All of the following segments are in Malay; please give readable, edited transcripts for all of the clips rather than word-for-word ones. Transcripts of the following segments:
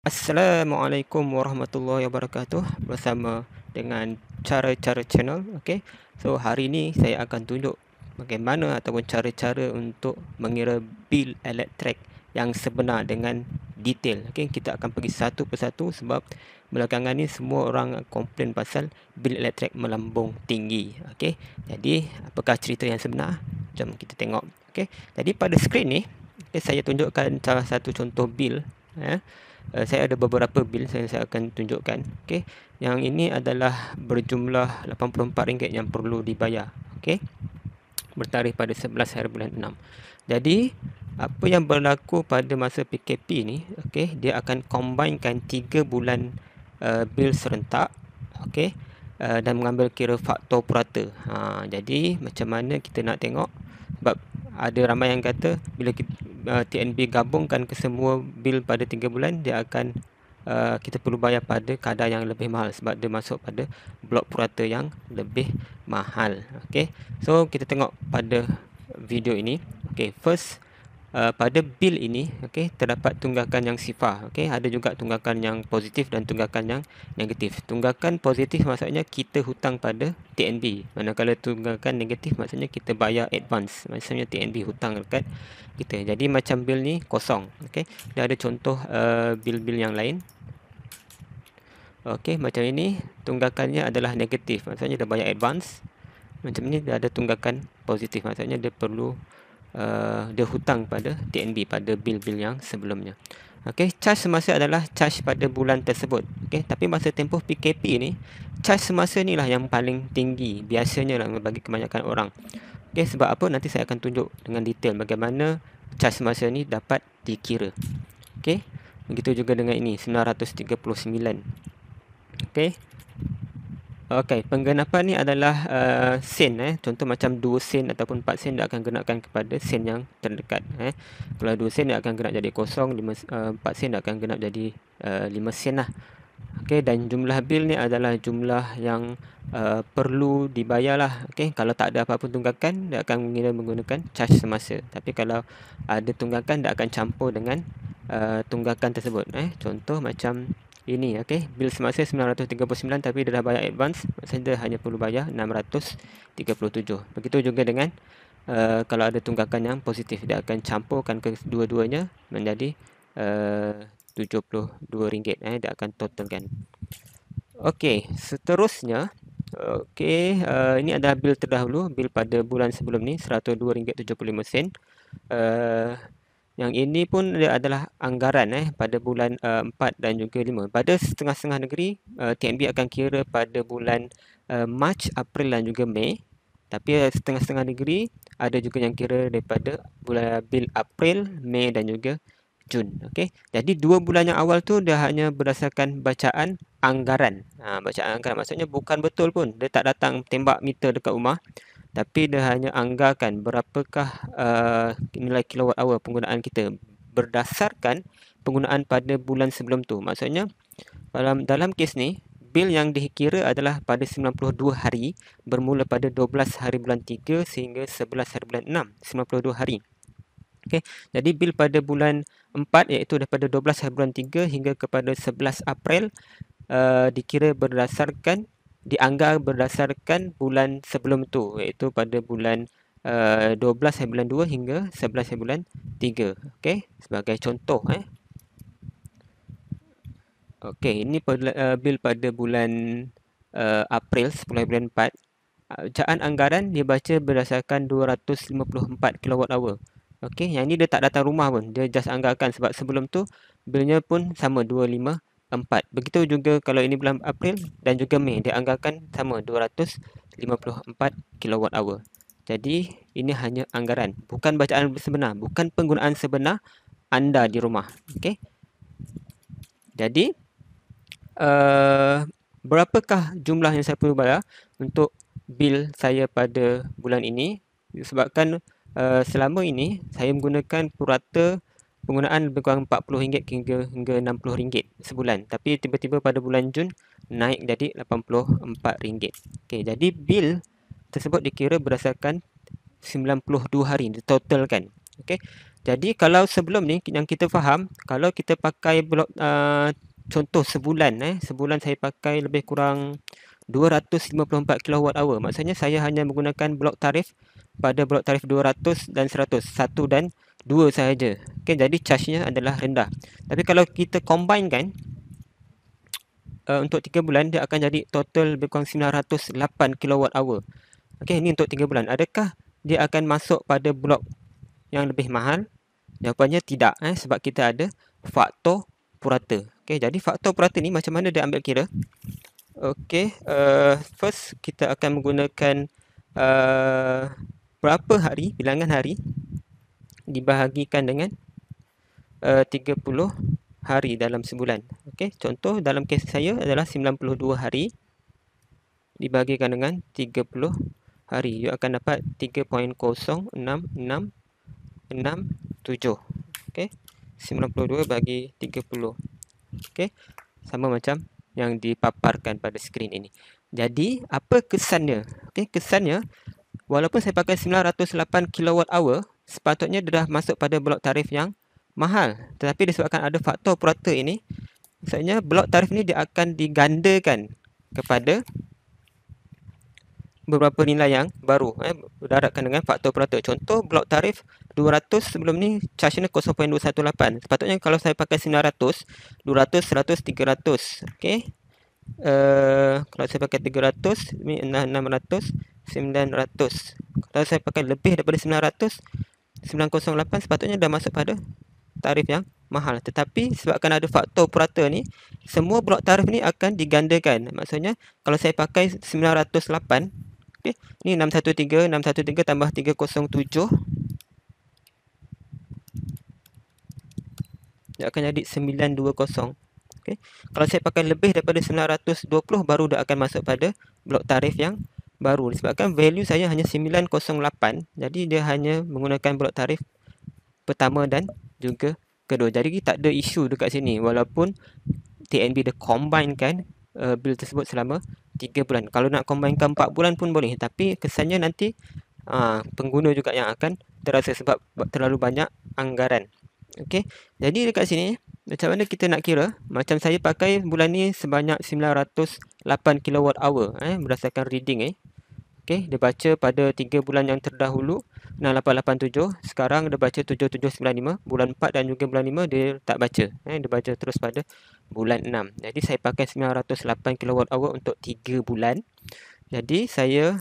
Assalamualaikum warahmatullahi wabarakatuh. Bersama dengan cara-cara channel. Okey. So hari ini saya akan tunjuk bagaimana ataupun cara-cara untuk mengira bil elektrik yang sebenar dengan detail. Okey, kita akan pergi satu persatu sebab belakangan ni semua orang komplain pasal bil elektrik melambung tinggi. Okey. Jadi apakah cerita yang sebenar? Jom kita tengok. Okey. Jadi pada skrin ni, saya tunjukkan salah satu contoh bil. Saya ada beberapa bil saya akan tunjukkan. Okey. Yang ini adalah berjumlah RM84 yang perlu dibayar. Okey. Bertarikh pada 11 hari bulan 6. Jadi, apa yang berlaku pada masa PKP ni, okey, dia akan combinekan 3 bulan bil serentak, okey, dan mengambil kira faktor purata. Jadi macam mana kita nak tengok, sebab ada ramai yang kata bila TNB gabungkan ke semua bil pada 3 bulan, dia akan kita perlu bayar pada kadar yang lebih mahal sebab dia masuk pada blok purata yang lebih mahal. Okey. So kita tengok pada video ini. Okey, first pada bil ini, okey, terdapat tunggakan yang sifar. Okey, ada juga tunggakan yang positif dan tunggakan yang negatif. Tunggakan positif maksudnya kita hutang pada TNB. Manakala tunggakan negatif maksudnya kita bayar advance. Maksudnya TNB hutang dekat kita. Jadi macam bil ni kosong. Okey, dia ada contoh bil-bil yang lain. Okey, macam ini tunggakannya adalah negatif. Maksudnya dia bayar advance. Macam ni dia ada tunggakan positif. Maksudnya dia perlu dia hutang pada TNB pada bil-bil yang sebelumnya. Okey, charge semasa adalah charge pada bulan tersebut. Okey, tapi masa tempoh PKP ni, charge semasa ni lah yang paling tinggi biasanya lah bagi kebanyakan orang. Okey, sebab apa nanti saya akan tunjuk dengan detail bagaimana charge semasa ni dapat dikira. Okey, begitu juga dengan ini 939. Okey. Okey, penggenapan ni adalah sen. Contoh macam 2 sen ataupun 4 sen dia akan genakan kepada sen yang terdekat. Kalau 2 sen dia akan genap jadi 0, 4 sen dia akan genap jadi 5 sen lah. Okey, dan jumlah bil ni adalah jumlah yang perlu dibayar lah. Okey, kalau tak ada apa-apa tunggakan, dia akan menggunakan charge semasa. Tapi kalau ada tunggakan, dia akan campur dengan tunggakan tersebut. Contoh macam ini, okey, bil semasa 939 tapi dia dah bayar advance, maksudnya dia hanya perlu bayar 637. Begitu juga dengan kalau ada tunggakan yang positif, dia akan campurkan kedua-duanya menjadi RM72. Dia akan totalkan. Okey, seterusnya, okey, ini adalah bil terdahulu, bil pada bulan sebelum ni RM102.75. Yang ini pun dia adalah anggaran pada bulan 4 dan juga 5. Pada setengah-setengah negeri, TNB akan kira pada bulan Mac, April dan juga Mei. Tapi setengah-setengah negeri ada juga yang kira daripada bulan bil April, Mei dan juga Jun. Okey. Jadi 2 bulan yang awal tu dia hanya berdasarkan bacaan anggaran. Bacaan anggaran maksudnya bukan betul pun. Dia tak datang tembak meter dekat rumah. Tapi dia hanya anggarkan berapakah nilai kilowatt hour penggunaan kita berdasarkan penggunaan pada bulan sebelum tu. Maksudnya dalam kes ni, bil yang dikira adalah pada 92 hari bermula pada 12 hari bulan 3 sehingga 11 hari bulan 6, 92 hari. Okey, jadi bil pada bulan 4 iaitu daripada 12 hari bulan 3 hingga kepada 11 April dikira berdasarkan dianggar berdasarkan bulan sebelum tu, iaitu pada bulan 12 hari bulan 2 hingga 11 hari bulan 3. Okey, sebagai contoh. Okey, ini bil pada bulan April 10 hari bulan 4. Bacaan anggaran dia baca berdasarkan 254 kWh. Okey, yang ni dia tak datang rumah pun, dia just anggarkan sebab sebelum tu bilnya pun sama 254. Begitu juga kalau ini bulan April dan juga Mei, dia anggarkan sama 254 kWh. Jadi ini hanya anggaran, bukan bacaan sebenar, bukan penggunaan sebenar anda di rumah. Okey. Jadi berapakah jumlah yang saya perlu bayar untuk bil saya pada bulan ini? Disebabkan selama ini saya menggunakan purata penggunaan lebih kurang RM40 hingga RM60 sebulan. Tapi tiba-tiba pada bulan Jun naik jadi RM84. Okey, jadi bil tersebut dikira berdasarkan 92 hari, ditotalkan. Okey. Jadi kalau sebelum ni yang kita faham, kalau kita pakai blok contoh sebulan sebulan saya pakai lebih kurang 254 kWh. Maksudnya saya hanya menggunakan blok tarif pada blok tarif 200 dan 100, 1 dan 2 sahaja. Okey, jadi charge-nya adalah rendah. Tapi kalau kita combine kan untuk 3 bulan dia akan jadi total lebih kurang 908 kWh. Okey, ini untuk 3 bulan. Adakah dia akan masuk pada blok yang lebih mahal? Jawapannya tidak sebab kita ada faktor purata. Okey, jadi faktor purata ni macam mana dia ambil kira? Okey, first kita akan menggunakan berapa hari, bilangan hari dibahagikan dengan 30 hari dalam sebulan. Okey, contoh dalam kes saya adalah 92 hari dibahagikan dengan 30 hari. You akan dapat 3.06667. Okey, 92 bagi 30. Okey, sama macam yang dipaparkan pada skrin ini. Jadi, apa kesannya? Okey, kesannya walaupun saya pakai 908 kWh, sepatutnya dia dah masuk pada blok tarif yang mahal. Tetapi disebabkan ada faktor purata ini, maksudnya blok tarif ni dia akan digandakan kepada beberapa nilai yang baru berdarabkan dengan faktor purata. Contoh blok tarif 200 sebelum ni charge nya 0.218. Sepatutnya kalau saya pakai 900, 200, 100, 300. Okey. Kalau saya pakai 300, ni 600, 900. Kalau saya pakai lebih daripada 900, 908 sepatutnya dah masuk pada tarif yang mahal. Tetapi sebabkan ada faktor purata ni, semua blok tarif ni akan digandakan. Maksudnya kalau saya pakai 908, okey, ni 613 tambah 307, dia akan jadi 920. Okey. Kalau saya pakai lebih daripada 920 baru dia akan masuk pada blok tarif yang baru. Disebabkan value saya hanya 908, jadi dia hanya menggunakan blok tarif pertama dan juga kedua. Jadi tak ada isu dekat sini walaupun TNB dia combinekan bil tersebut selama 3 bulan. Kalau nak combinekan 4 bulan pun boleh, tapi kesannya nanti pengguna juga yang akan terasa sebab terlalu banyak anggaran. Okey. Jadi dekat sini macam mana kita nak kira? Macam saya pakai bulan ni sebanyak 908 kWh berdasarkan reading Okey, dia baca pada 3 bulan yang terdahulu 6887, sekarang dia baca 7795, bulan 4 dan juga bulan 5 dia tak baca. Dia baca terus pada bulan 6. Jadi saya pakai 908 kWh untuk 3 bulan. Jadi saya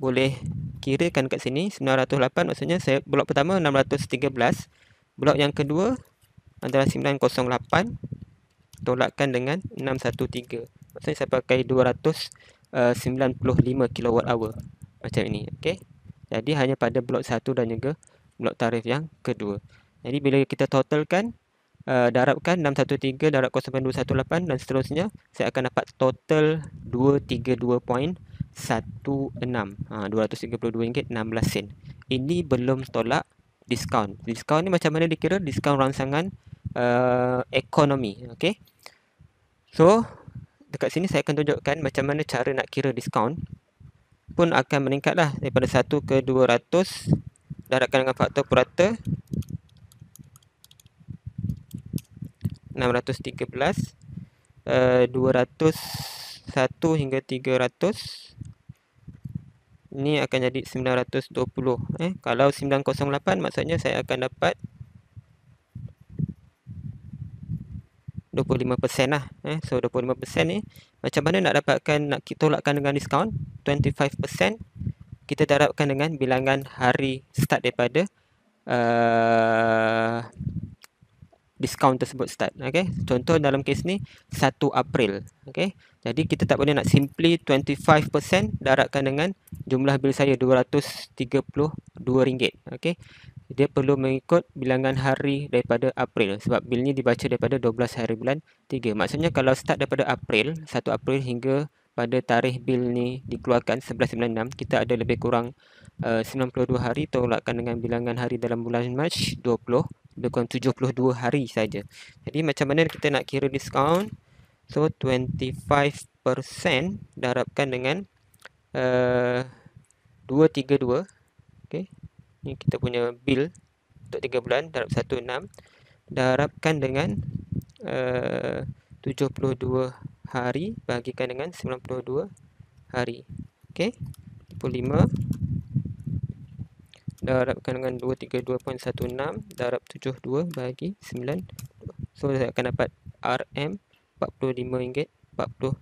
boleh kirakan kat sini 908, maksudnya saya blok pertama 613, blok yang kedua adalah 908 tolakkan dengan 613. Maksudnya saya pakai 295 kWh macam ini. Okey. Jadi hanya pada blok 1 dan juga blok tarif yang kedua. Jadi bila kita totalkan darabkan 613 darab 0.218 dan seterusnya, saya akan dapat total 232.16. RM232.16. Ini belum tolak diskaun. Diskaun ni macam mana dikira? Diskaun rangsangan ekonomi. Okey. So, dekat sini saya akan tunjukkan macam mana cara nak kira diskaun. Pun akan meningkatlah daripada 1 ke 200 darabkan dengan faktor purata 613, 201 hingga 300. Ini akan jadi 920. Kalau 908 maksudnya saya akan dapat 25% lah. So 25% ni macam mana nak dapatkan, nak tolakkan dengan diskaun? 25% kita darabkan dengan bilangan hari start daripada diskaun tersebut start. Okey, contoh dalam kes ni 1 April. Okey, jadi kita tak boleh nak simply 25% darabkan dengan jumlah bil saya RM232. Okey, dia perlu mengikut bilangan hari daripada April sebab bil ni dibaca daripada 12 hari bulan 3. Maksudnya kalau start daripada April, 1 April hingga pada tarikh bil ni dikeluarkan 1196, kita ada lebih kurang 92 hari tolakkan dengan bilangan hari dalam bulan Mac 20, lebih kurang 72 hari saja. Jadi macam mana kita nak kira diskaun? So 25% darabkan dengan 232. Okey, ni kita punya bil untuk 3 bulan darab 16 darabkan dengan 72 hari bahagikan dengan 92 hari. Okey. 25 darabkan dengan 232.16 darab 72 bahagi 9. So saya akan dapat RM RM45.42.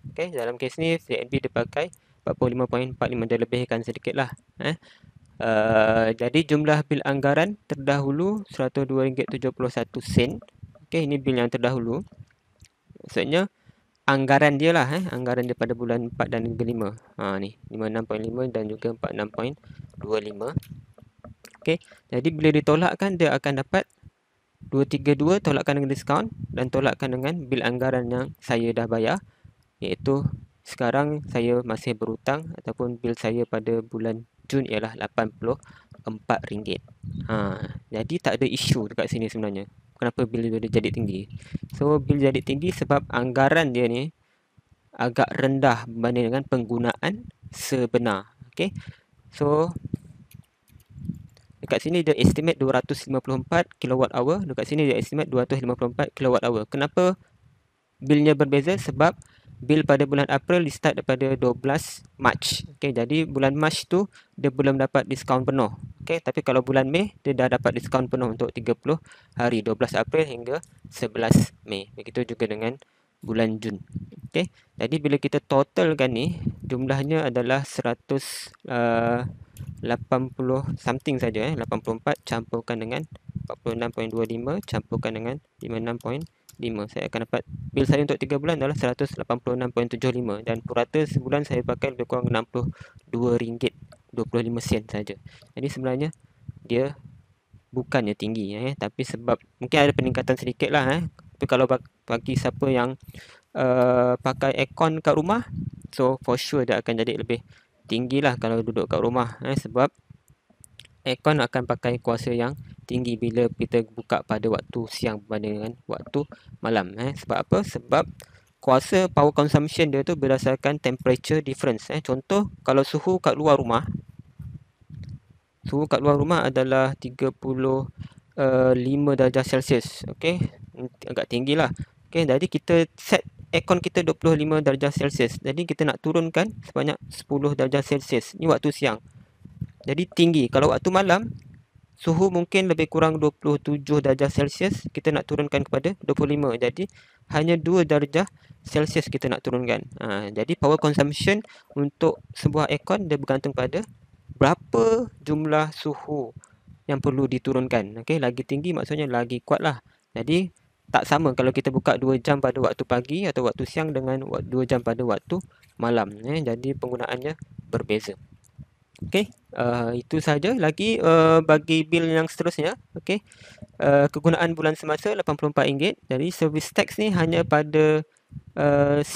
Okey, dalam kes ni CNB dia pakai 45.45, dia lebihkan sedikitlah. Jadi jumlah bil anggaran terdahulu RM102.71. Okey, ini bil yang terdahulu. Maksudnya anggaran dia lah, anggaran dia pada bulan 4 dan juga 5. Ni 56.5 dan juga 46.25. Okey, jadi bila ditolakkan dia akan dapat 232 tolakkan dengan diskaun dan tolakkan dengan bil anggaran yang saya dah bayar, iaitu sekarang saya masih berhutang ataupun bil saya pada bulan Jun ialah RM84. Jadi tak ada isu dekat sini sebenarnya. Kenapa bil dia jadi tinggi? So bil jadi tinggi sebab anggaran dia ni agak rendah berbanding dengan penggunaan sebenar. Okey. So dekat sini dia estimate 254 kWh, dekat sini dia estimate 254 kWh. Kenapa bilnya berbeza? Sebab bil pada bulan April di start daripada 12 Mac. Okey, jadi bulan Mac tu dia belum dapat diskaun penuh. Okey, tapi kalau bulan Mei dia dah dapat diskaun penuh untuk 30 hari, 12 April hingga 11 Mei. Begitu juga dengan bulan Jun. Okey, jadi bila kita totalkan ni jumlahnya adalah 180 something saja, 84 campurkan dengan 46.25 campurkan dengan 56.5, saya akan dapat bil saya untuk 3 bulan adalah 186.75 dan purata sebulan saya pakai lebih kurang RM62.25 saja. Jadi sebenarnya dia bukannya tinggi, tapi sebab mungkin ada peningkatan sedikit lah. Tapi kalau bagi siapa yang pakai aircon kat rumah, so for sure dia akan jadi lebih tinggi lah kalau duduk kat rumah, sebab aircon akan pakai kuasa yang tinggi bila kita buka pada waktu siang berbanding dengan waktu malam. Sebab apa? Sebab kuasa power consumption dia tu berdasarkan temperature difference. Contoh kalau suhu kat luar rumah, suhu kat luar rumah adalah 35 darjah Celsius. Okey, agak tinggilah. Okey, jadi kita set aircon kita 25 darjah Celsius. Jadi kita nak turunkan sebanyak 10 darjah Celsius. Ni waktu siang. Jadi tinggi. Kalau waktu malam, suhu mungkin lebih kurang 27 darjah Celsius, kita nak turunkan kepada 25. Jadi hanya 2 darjah Celsius kita nak turunkan. Jadi power consumption untuk sebuah aircon dia bergantung pada berapa jumlah suhu yang perlu diturunkan. Okey, lagi tinggi maksudnya lagi kuatlah. Jadi tak sama kalau kita buka 2 jam pada waktu pagi atau waktu siang dengan 2 jam pada waktu malam. Jadi penggunaannya berbeza. Okey, itu saja. Lagi bagi bil yang seterusnya, okey, kegunaan bulan semasa RM84. Jadi service tax ni hanya pada 6%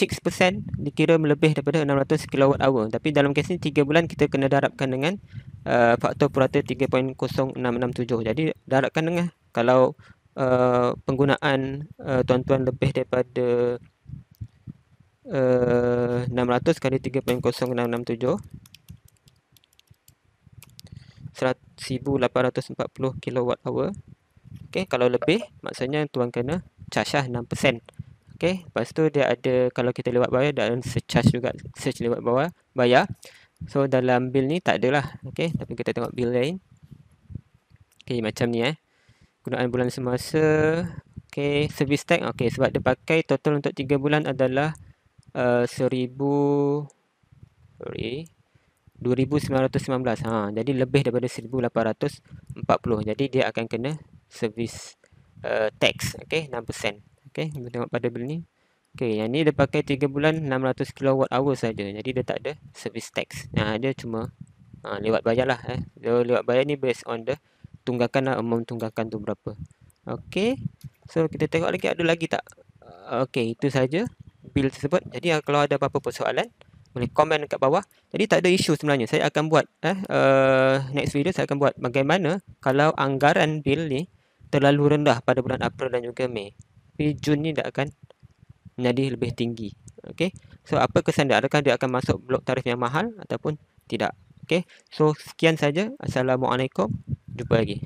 dikira melebih daripada 600 kWh. Tapi dalam kes ni 3 bulan kita kena darabkan dengan faktor purata 3.0667. Jadi darabkan dengan kalau penggunaan tuan-tuan lebih daripada 600 kali 3.0667, 1840 kWh. Okey, kalau lebih maksudnya tuan kena charge lah 6%. Okey, lepas tu dia ada, kalau kita lewat bayar dia ada charge juga, search lewat bawah bayar. So dalam bil ni tak adalah. Okey, tapi kita tengok bil lain. Okey, macam ni gunaan bulan semasa. Okey, service tax. Okey, sebab dia pakai total untuk 3 bulan adalah 2,919. Jadi lebih daripada 1,840. Jadi dia akan kena service tax. Okey, 6%. Okey, kita tengok pada bil ni. Okey, yang ni dia pakai 3 bulan 600 kWh saja. Jadi dia tak ada service tax. Dia cuma lewat bayar lah. Dia lewat bayar ni based on the tunggakan lah, amount tunggakan tu berapa. Okey, so kita tengok lagi ada lagi tak? Okey, itu saja bil tersebut. Jadi kalau ada apa-apa persoalan, boleh komen dekat bawah. Jadi tak ada isu sebenarnya. Saya akan buat next video saya akan buat bagaimana kalau anggaran bil ni terlalu rendah pada bulan April dan juga Mei. Tapi Jun ni dia akan menjadi lebih tinggi. Okey. So apa kesan dia? Adakah dia akan masuk blok tarif yang mahal ataupun tidak? Okey. So sekian saja. Assalamualaikum. Jumpa lagi.